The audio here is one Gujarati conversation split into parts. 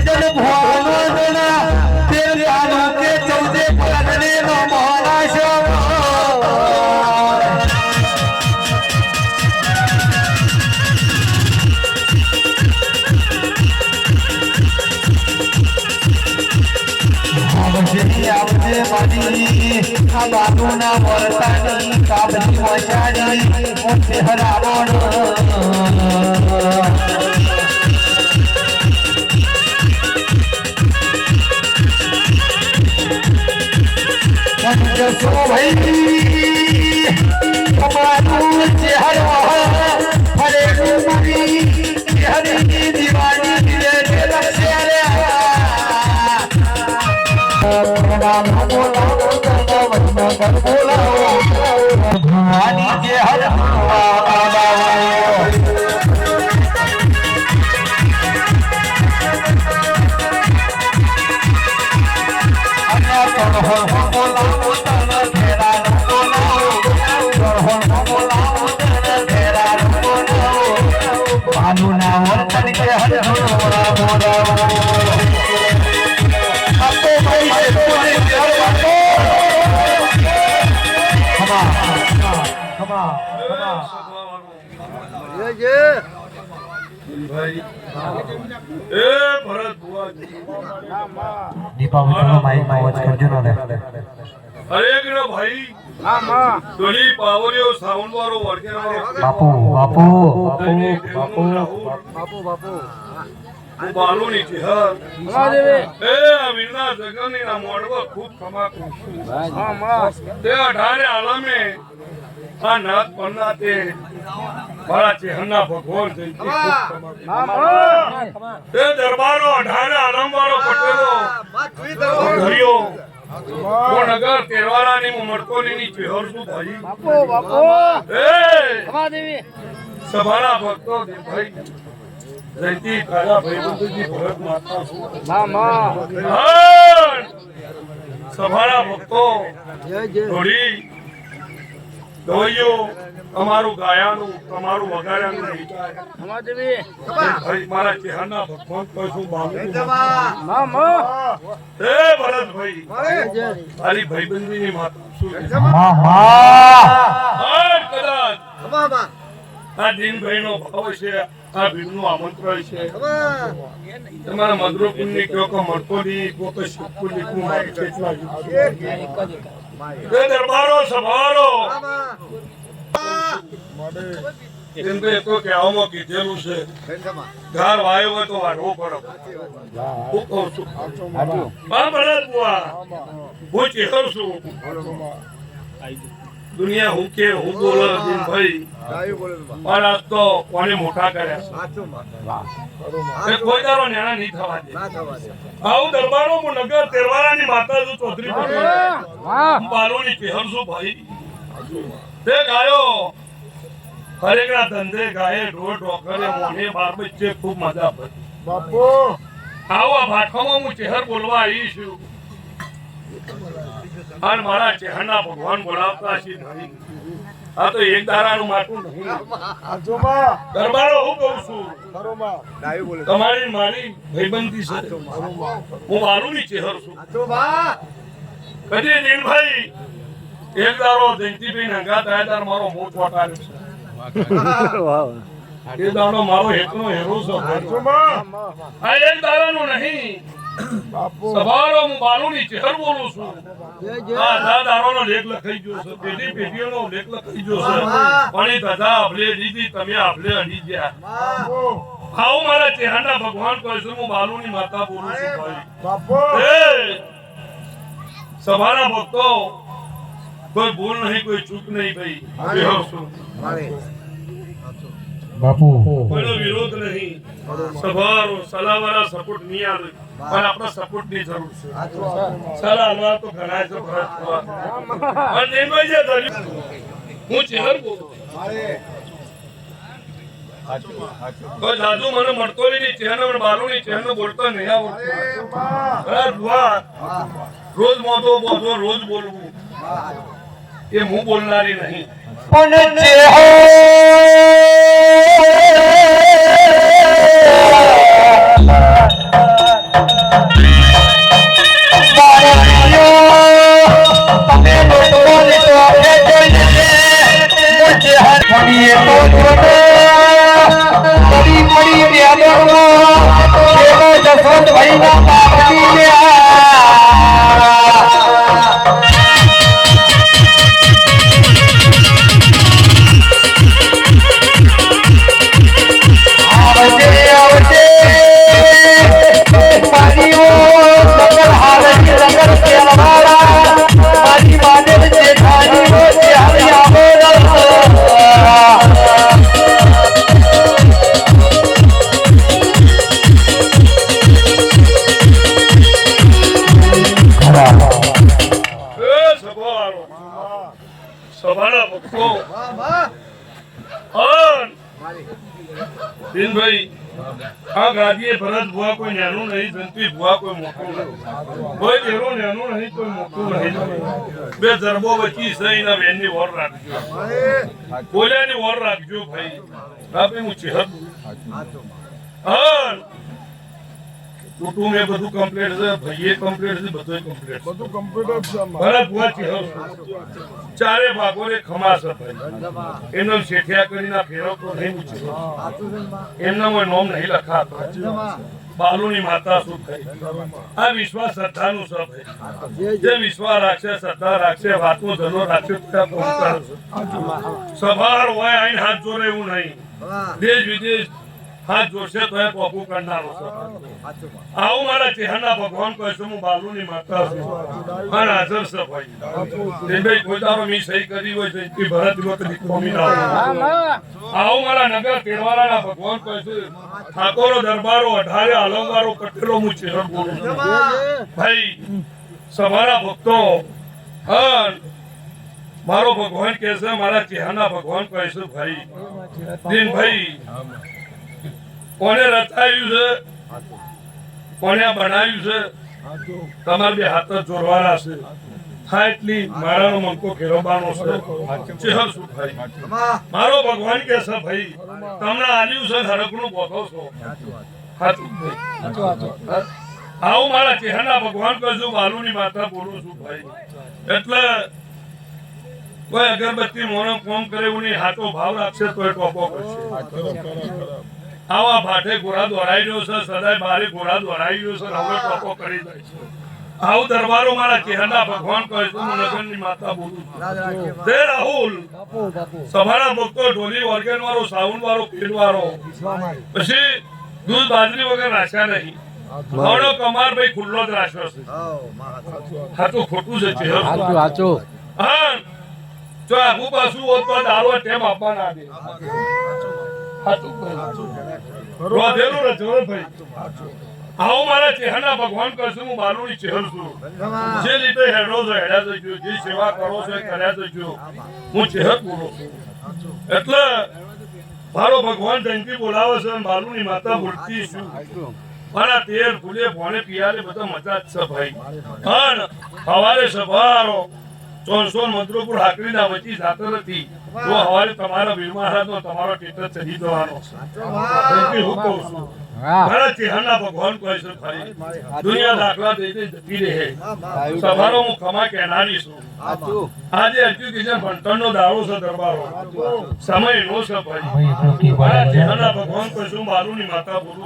અચલ ભુવનોના તેર તાલુ કે 14 પગને નો મોનાશો આવજે મારી આ બાબુના વરતાની કાબલી મચાડી મોટે હરાવણ જસો ભાઈ તમારું ચહેરો હરે ગુમરી હરી દીવાની દિલે લક્ષે રે ભવાની જે હર ભાનુના વર્તન કે હર દીપાવલીનો માઈક માં અવાજ કરજો ને અરે કે ભાઈ હા માં તોલી પાવરિયો સાઉન્ડ વાળો વળકેરો બાપુ બાપુ બાપુ બાપુ બાપુ હું બાલુ ની છે હા એ અમીના જગની ના મોડવા ખૂબ કમાતું હા માં તે 18 આલમે આ નાથ પન્નાતે મારા ચેહના ભગવાન થઈ ખૂબ કમાતું હા માં તે દરબારો 18 આલમ વાળો પટેલો ધર્યો કોણ અગર તેરવાળાની મરકોની ની ચેહર શું ભાઈ બાપુ બાપુ એ ખમા દેવી સભાના ભક્તો ભાઈ જયતી કાળા ભાઈબંધુજી ભરત માતા મામા સભાના ભક્તો થોડી દોયો તમારું ગાયાનું તમારું વગાડ્યાનું નહીં ખમા દેવી ભાઈ મારા ચેહરના ભગવાન કશું બાબુ મામા એ ભરતભાઈ મારી ભાઈબંધીની માતા શું મામા કદાચ મામા આ દિનભાઈ નો ભાવ છે આ ભીમનું આમંત્રણ છે તમારા મધુરપુરની કયો કો મરકોની પોતે શિવપુરની કુમાર કેટલા એ દરબારો સભારો દિનભાઈ તો કહેવામાં કીધેલું છે ઘર વાયો હોય તો વાળવો પડે હું કહું છું હા ભરત બુઆ હું ચેહર છું દુનિયા હું કે હું બોલો દિનભાઈ મારા તો કોને મોટા કર્યા છે કોઈ દારો નેણા નહીં થવા દે આવું દરબારો હું નગર તેરવાળાની માતા છું ચૌધરી પટેલ બાલોની ચેહર છું ભાઈ તે ગાયો ખરેખર ધંધે ગાયે ઢોર ઢોકરે મોને બાર બચ્ચે ખૂબ મજા પડી બાપુ આવા ભાઠામાં હું ચેહર બોલવા આવી છું અને મારા ચેહરના ભગવાન બોલાવતા છે નહીં આ તો એક દારાનું માટું નહીં દરબારો હું કહું છું તમારી મારી ભાઈબંધી છે હું મારું ચેહર છું કદી દિનભાઈ એક દારો જયંતિભાઈ નંગા તાયદાર મારો મોટ વટાડ્યો છે એ દાડો મારો હેતનો હેરો છે આ એક દારાનું નહીં સવારો હું બાલુની ચહેર બોલું છું આ દાદારોનો લેખ લખાઈ ગયો છે પેઢી પેઢીઓનો લેખ લખાઈ ગયો છે પાણી દાદા આપલે દીદી તમે આપલે અડી ગયા આવું મારા ચહેરના ભગવાન કહે છે હું બાલુની માતા બોલું છું ભાઈ બાપુ સભાના ભક્તો કોઈ ભૂલ નહીં કોઈ ચૂક નહીં ભાઈ બાપુ કોઈનો વિરોધ નહીં સભારો સલાહવાળા સપોર્ટ નહીં આવે પણ આપણા સપોર્ટ ની જરૂર છે સલાહ હાલવા તો ઘણા છે ભરત અને એમાં જે ધર્યું હું ચહેર બોલું તો દાદુ મને મળતો નહીં ચહેર મને બાલુ ની ચહેર બોલતો નહીં આવડતું રોજ મોટો બોલવો રોજ બોલવું એ હું બોલનારી નહીં પણ દિનભાઈ આ ગાદીએ ભરત ભુવા કોઈ નાનું નહીં, જંતી ભુવા કોઈ મોટું નહીં, કોઈ તેરો નાનું નહીં, કોઈ મોટું નહીં. બે જરબો વચ્ચી સહીના વેનની વોર રાખજો, બોલ્યાની વોર રાખજો ભાઈ. આપે હું ચેહર હા કુટુંબ એ બધું કમ્પ્લીટ છે, ભાઈએ કમ્પ્લીટ છે, બધું કમ્પ્લીટ છે, બધું કમ્પ્યુટર છે ભરત ભુવા ચેહર ચારે ભાગોને ખમાસ ભાઈ. એમનો શેઠિયા કરીને ફેરવતો નહીં છે, એમના કોઈ નોમ નહીં લખાતો. બાલુની માતા શું થઈ? આ વિશ્વાસ શ્રદ્ધાનું છે ભાઈ. જે વિશ્વાસ રાખશે, શ્રદ્ધા રાખશે, વાતનો ધનો રાખશે, ત્યાં પહોંચશે. સવાર હોય આઈને હાથ જોડે એવું નહીં, દેશ વિદેશ હાથ જોડશે તો એ પોપું કરનારો છે. આવું મારા ચહેરના ભગવાન કહે છે, હું બાલુની માતા છું અને હાજર છે ભાઈ. દિનભાઈ કોઈ તારો મી સહી કરી હોય તો એ ભરત વખત કોમી ના હોય. આવું મારા નગર કેળવાળાના ભગવાન કહે છે, ઠાકોરો દરબારો 18 આલમવારો પટેલો હું ચહેર બોલું છું ભાઈ. સભાના ભક્તો હા મારો ભગવાન કહે છે, મારા ચહેરના ભગવાન કહે છે ભાઈ. દિનભાઈ કોને રચાયું છે, કોને બનાવ્યું છે, તમારે બે હાથ જ જોડવાના છે. થાય એટલી મારાનો મનકો ખેરવવાનો છે. ચેહર શું ભાઈ મારો ભગવાન કે છે ભાઈ, તમને આલ્યું છે હરકનું બોધો છો. સાચું ભાઈ. આવું મારા ચહેરના ભગવાન કહે છું, બાલુની માતા બોલું છું ભાઈ. એટલે કોઈ અગરબત્તી મોનો કોમ કરે એવું નહીં, હાથો ભાવ રાખશે તો એ ટોપો કરશે. આવા ભાઠે ઘોડા દોડાઈ રહ્યો છે, સદાય બારે ઘોડા દોડાઈ રહ્યો છે, હવે ટોપો કરી જાય છે. આવું દરબારો મારા ચહેરના ભગવાન કહે છે, હું નગરની માતા બોલું છું. તે રાહુલ સભાના ભક્તો ઢોલી ઓર્ગન વાળો, સાઉન્ડ વાળો, પેડ વાળો, પછી દૂધ બાજરી વગર રાખ્યા નહીં. ઘણો કમાર ભાઈ ખુલ્લો જ રાખ્યો છે. સાચું ખોટું છે ચહેર? હા જો આગુ પાછું હોત તો દારૂ ટેમ આપવા ના દે. આવો મારા ચહેરના ભગવાન કરશું, હું બાલુની ચહેર છું. જે રીતે હેડો છો હેડ્યા જજો, જે સેવા કરો છો કર્યા જજો, હું ચહેર બોલું છું. એટલે મારો ભગવાન જયંતિ બોલાવે છે, બાલુની માતા બોલતી છું. મારા તેલ ફૂલે ભોણે પિયાલે બધા મજા જ છે ભાઈ. પણ સવારે સવારો 300 મંત્રોપુર હાકરીના વચ્ચે જાતો નથી. જો હવારે તમારા વીર મહારાજનો તમારો ટેટર ચડી જવાનો છે. હું કહું છું મારા ચહેરના ભગવાન કહે છે ભાઈ, દુનિયા દાખલા દઈ દઈ જતી રહે. સવારો હું ખમા કહેનારી છું. આજે એજ્યુકેશન ભણતરનો દાડો છે દરબારો, સમય નો છે ભાઈ. મારા ચહેરના ભગવાન કહે છું, બાલુની માતા બોલું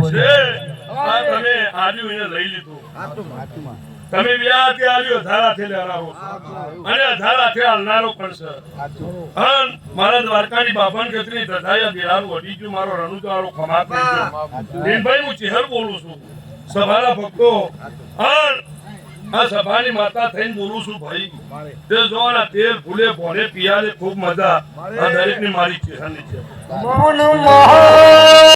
છું. તમે આવ્યું એને લઈ લીધું. તમે વ્યાહ કે આવ્યો ધારાથી લેનારો અને ધારાથી હાલનારો પણ છે. મારા દ્વારકાની બાપન ગતની ધધાયા દેરાનું વડી ગયું, મારો રણુજારો ખમાત થઈ ગયો. બેનભાઈ હું ચહેર બોલું છું. સભાના ભક્તો આ સભાની માતા થઈને બોલું છું ભાઈ. તે જોવાના તેલ ફૂલે ભોને પિયાલે ખૂબ મજા. આ દરેકની મારી ચહેરની છે.